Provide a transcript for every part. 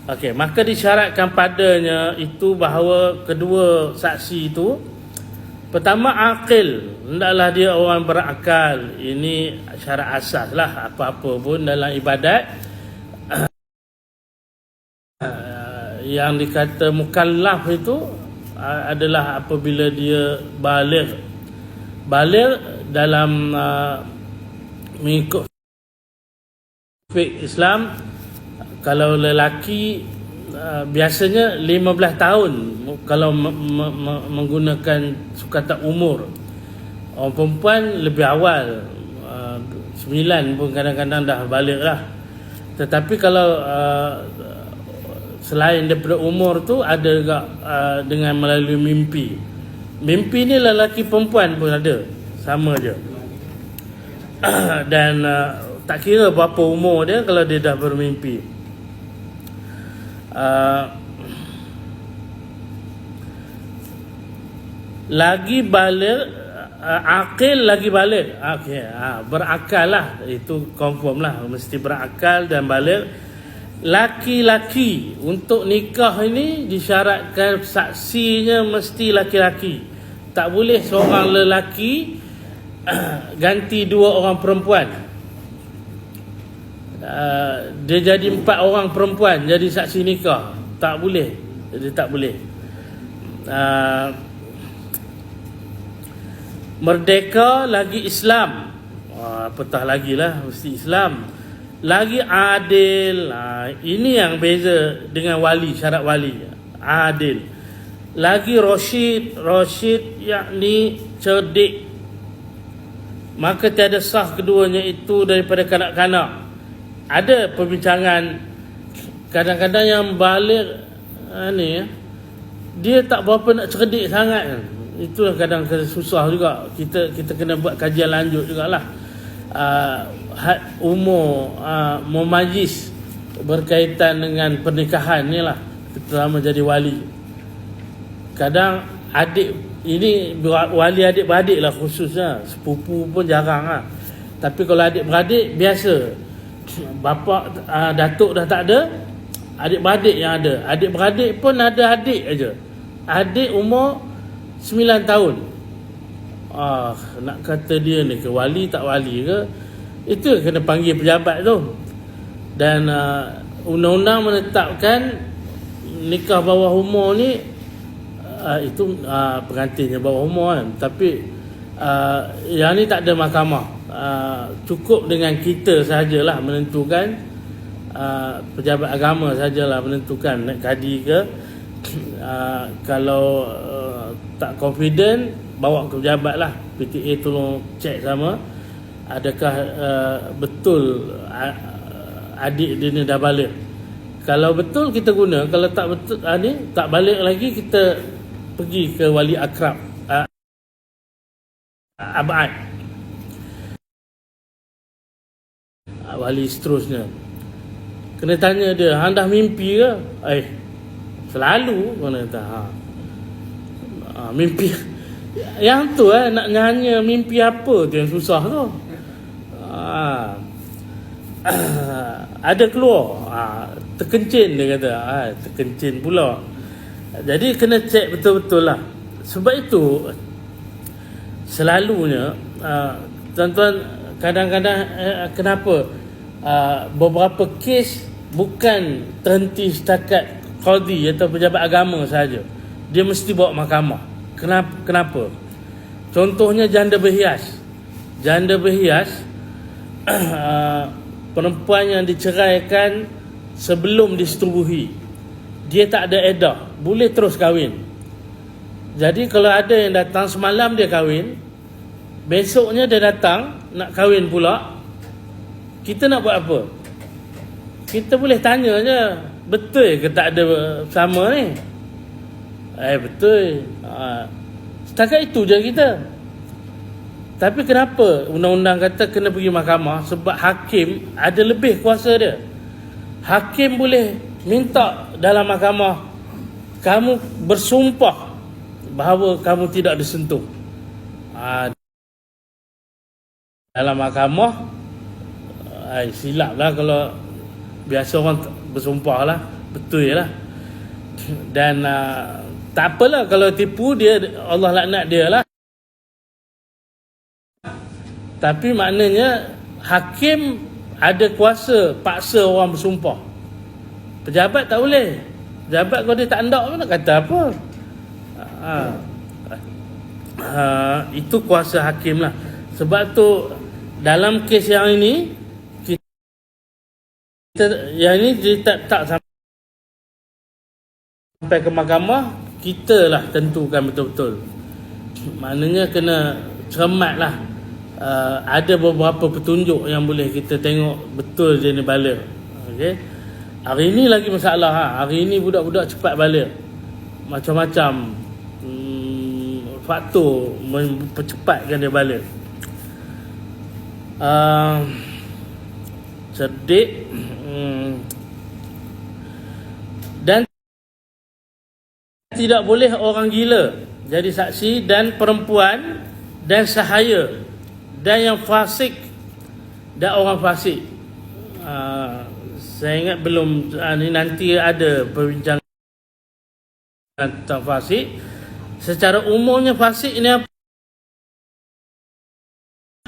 Okey, maka disyaratkan padanya itu bahawa kedua saksi itu, pertama akil, hendaklah dia orang berakal. Ini syarat asas lah, apa-apa pun dalam ibadat yang dikata mukallaf itu adalah apabila dia baligh dalam mengikut fiqh Islam. Kalau lelaki biasanya 15 tahun kalau menggunakan sukatan umur. Orang perempuan lebih awal, 9 pun kadang-kadang dah balik lah. Tetapi kalau selain daripada umur tu, ada juga dengan melalui mimpi. Mimpi ni lelaki perempuan pun ada, sama je. Dan tak kira berapa umur dia kalau dia dah bermimpi. Lagi balik, akil lagi balik. Okay, berakal lah, itu confirm lah, mesti berakal dan balik. Laki-laki untuk nikah ini disyaratkan saksinya mesti laki-laki. Tak boleh seorang lelaki ganti 2 orang perempuan. Dia jadi 4 orang perempuan jadi saksi nikah. Tak boleh. Jadi tak boleh. Merdeka lagi Islam. Apatah lagi lah, mesti Islam. Lagi adil. Ini yang beza dengan wali, syarat wali. Adil. Lagi Rasyid yakni cerdik. Maka tiada sah keduanya itu daripada kanak-kanak. Ada perbincangan kadang-kadang yang balik dia tak berapa nak cerdik sangat. Itulah kadang-kadang susah juga. Kita kena buat kajian lanjut jugalah. Had umur memajis berkaitan dengan pernikahan ni lah, terutama jadi wali. Kadang adik ini wali adik-beradik lah khususnya, sepupu pun jarang lah. Tapi kalau adik-beradik biasa. Bapa datuk dah tak ada, adik-beradik yang ada. Adik-beradik pun ada adik aja. Adik umur 9 tahun. Nak kata dia ni ke wali tak wali ke, itu kena panggil pejabat tu. Dan undang-undang menetapkan nikah bawah umur ni itu pengantinnya bawah umur kan. Tapi yang ni tak ada mahkamah. Cukup dengan kita sajalah menentukan, pejabat agama sajalah menentukan nak kadi ke. Kalau tak confident, bawa ke pejabat lah. PTA tolong cek sama adakah betul adik dia ni dah balik. Kalau betul kita guna, kalau tak betul ni tak balik lagi, kita pergi ke wali akrab, abad, wali seterusnya. Kena tanya dia, hang dah mimpi ke? Selalu kena kata mimpi. Yang tu nak nyanyi mimpi apa tu yang susah tu. Ada keluar, terkencin dia kata. Terkencin pula. Jadi kena cek betul-betul lah. Sebab itu selalunya tuan-tuan, kadang-kadang kenapa beberapa kes bukan terhenti setakat qadi atau pejabat agama saja, dia mesti bawa mahkamah. Kenapa? Contohnya janda berhias. Janda berhias, perempuan yang diceraikan sebelum disetubuhi, dia tak ada edah, boleh terus kahwin. Jadi kalau ada yang datang semalam dia kahwin, besoknya dia datang nak kahwin pula, kita nak buat apa? Kita boleh tanya je, betul ke tak ada sama ni? Betul. Setakat itu je kita. Tapi kenapa undang-undang kata kena pergi mahkamah? Sebab hakim ada lebih kuasa dia. Hakim boleh minta dalam mahkamah, kamu bersumpah bahawa kamu tidak disentuh. Dalam mahkamah silap lah kalau biasa orang bersumpah lah. betul lah. Dan tak apalah kalau tipu dia, Allah laknat dia lah. Tapi maknanya hakim ada kuasa paksa orang bersumpah. Pejabat tak boleh. Pejabat kalau dia tak hendak pun nak kata apa. Itu kuasa hakim lah. Sebab tu dalam kes yang ini kita tak sampai ke mahkamah, kita lah tentukan betul-betul. Maknanya kena cermat lah. Ada beberapa petunjuk yang boleh kita tengok betul dia ni bala. Okay? Hari ni lagi masalah. Hari ni budak-budak cepat bala. Macam-macam faktor mempercepatkan dia bala. Cerdik dan tidak boleh orang gila jadi saksi, dan perempuan dan sahaya, dan yang fasik dan orang fasik. Saya ingat belum ni nanti ada perbincangan tentang fasik. Secara umumnya fasik ini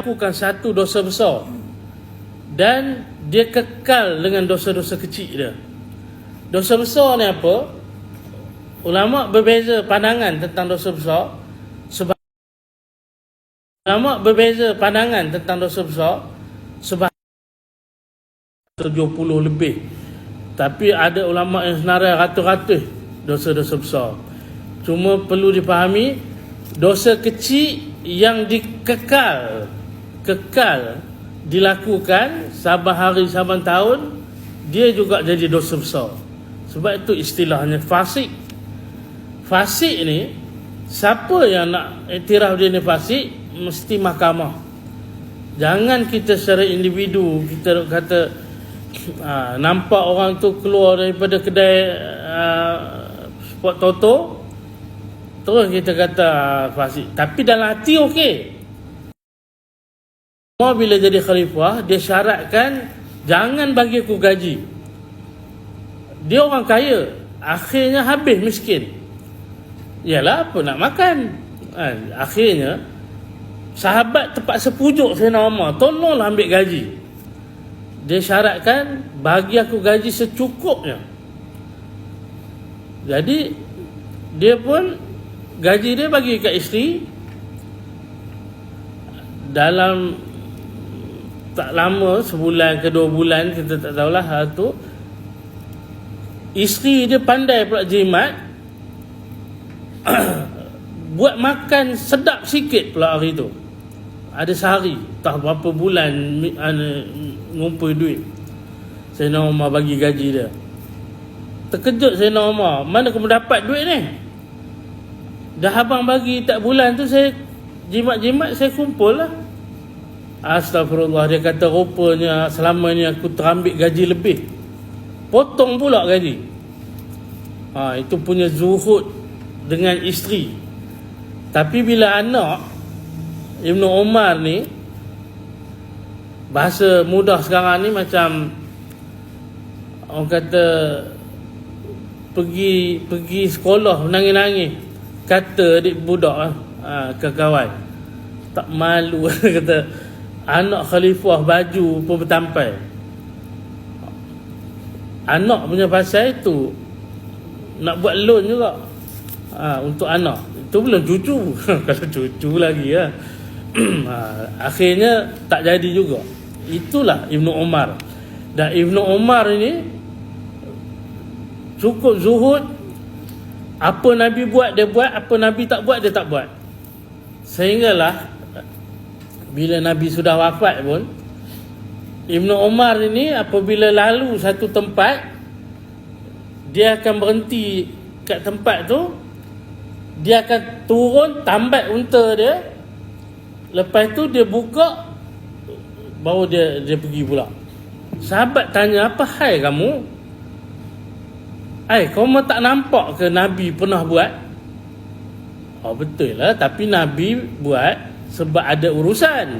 lakukan satu dosa besar dan dia kekal dengan dosa-dosa kecil dia. Dosa besar ni apa? Ulama berbeza pandangan tentang dosa besar. Sebab ulama berbeza pandangan tentang dosa besar sebab 70 lebih. Tapi ada ulama yang senarai ratus-ratus dosa-dosa besar. Cuma perlu dipahami, dosa kecil yang kekal dilakukan saban hari saban tahun, dia juga jadi dosa besar. Sebab itu istilahnya fasik. Fasik ni, siapa yang nak iktiraf dia ni fasik, mesti mahkamah. Jangan kita secara individu kita kata nampak orang tu keluar daripada kedai spot toto, terus kita kata fasik. Tapi dalam hati okey. Bila jadi khalifah, dia syaratkan jangan bagi aku gaji. Dia orang kaya, akhirnya habis miskin. Yalah, apa nak makan? Akhirnya sahabat terpaksa pujuk Sayyidina Umar, tolonglah ambil gaji. Dia syaratkan bagi aku gaji secukupnya. Jadi dia pun gaji dia bagi kat isteri. Dalam tak lama, sebulan ke 2 bulan, kita tak tahulah hal tu, isteri dia pandai pula jimat. Buat makan sedap sikit pula hari tu. Ada sehari, tak berapa bulan ngumpul duit. Sayyidina Umar bagi gaji dia. Terkejut Sayyidina Umar, mana kamu dapat duit ni? Dah abang bagi tak bulan tu, saya jimat-jimat, saya kumpul lah. Astagfirullah, dia kata rupanya selama ni aku terambil gaji lebih, potong pula gaji. Itu punya zuhud dengan isteri. Tapi bila anak Ibnu Umar ni, bahasa mudah sekarang ni macam orang kata pergi sekolah menangis-nangis, kata adik budak ke kawan, tak malu kata anak khalifah baju pun bertampai. Anak punya pasal itu nak buat loan juga untuk anak. Itu belum cucu. Kalau cucu lagi lah. Akhirnya tak jadi juga. Itulah Ibnu Umar. Dan Ibnu Umar ini cukup zuhud. Apa Nabi buat dia buat, apa Nabi tak buat dia tak buat. Sehinggalah bila Nabi sudah wafat pun, Ibnu Umar ini apabila lalu satu tempat, dia akan berhenti kat tempat tu, dia akan turun tambat unta dia, lepas tu dia buka, baru dia pergi pula. Sahabat tanya, apa hai kamu? Kamu tak nampak ke Nabi pernah buat? Betul lah, tapi Nabi buat sebab ada urusan.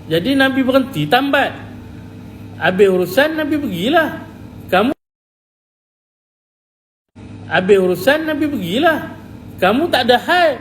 Jadi Nabi berhenti tambat. Habis urusan Nabi pergilah. Kamu Habis urusan Nabi pergilah. Kamu tak ada haid,